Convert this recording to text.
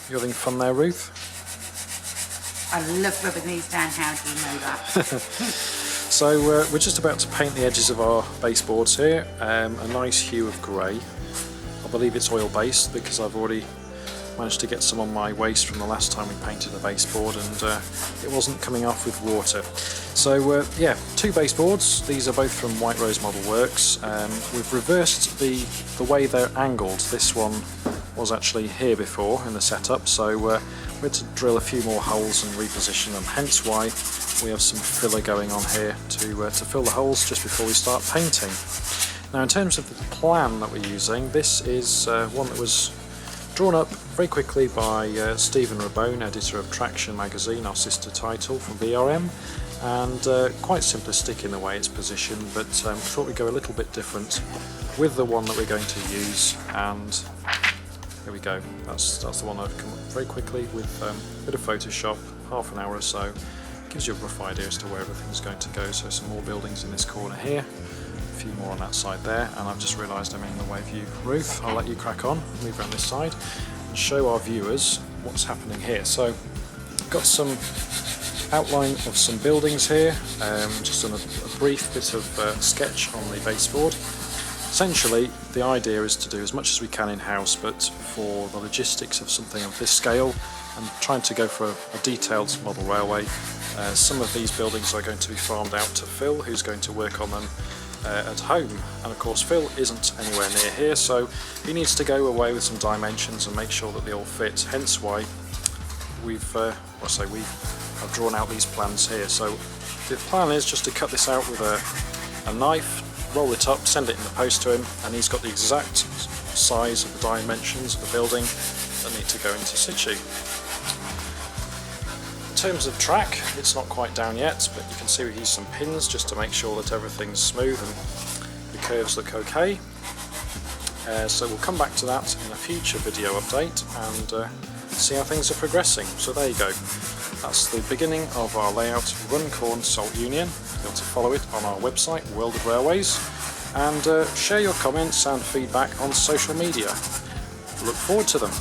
You having fun there, Ruth? I love rubbing these down, how do you know that? So we're just about to paint the edges of our baseboards here, a nice hue of grey. I believe it's oil based because I've already managed to get some on my waste from the last time we painted a baseboard, and it wasn't coming off with water. So yeah, 2 baseboards. These are both from White Rose Model Works. We've reversed the way they're angled. This one was actually here before in the setup, so we had to drill a few more holes and reposition them, hence why we have some filler going on here to fill the holes just before we start painting. Now, in terms of the plan that we're using, this is one that was drawn up very quickly by Stephen Rabone, editor of Traction magazine, our sister title from VRM, and quite simplistic in the way it's positioned, but thought we'd go a little bit different with the one that we're going to use. And here we go, that's the one I've come up very quickly with a bit of Photoshop, half an hour or so. Gives you a rough idea as to where everything's going to go. So some more buildings in this corner here, a few more on that side there, and I've just realised I'm in the way of you, Ruth. I'll let you crack on, move around this side and show our viewers what's happening here. So got some outline of some buildings here, just on a brief bit of sketch on the baseboard. Essentially, the idea is to do as much as we can in-house, but for the logistics of something of this scale, I'm trying to go for a detailed model railway. Some of these buildings are going to be farmed out to Phil, who's going to work on them at home. And of course, Phil isn't anywhere near here, so he needs to go away with some dimensions and make sure that they all fit. Hence why I've drawn out these plans here. So the plan is just to cut this out with a knife, roll it up, send it in the post to him, and he's got the exact size of the dimensions of the building that need to go into situ. In terms of track, it's not quite down yet, but you can see we use some pins just to make sure that everything's smooth and the curves look okay. So we'll come back to that in a future video update and see how things are progressing. So there you go. That's the beginning of our layout, Runcorn Salt Union. You'll be able to follow it on our website, World of Railways, and share your comments and feedback on social media. Look forward to them.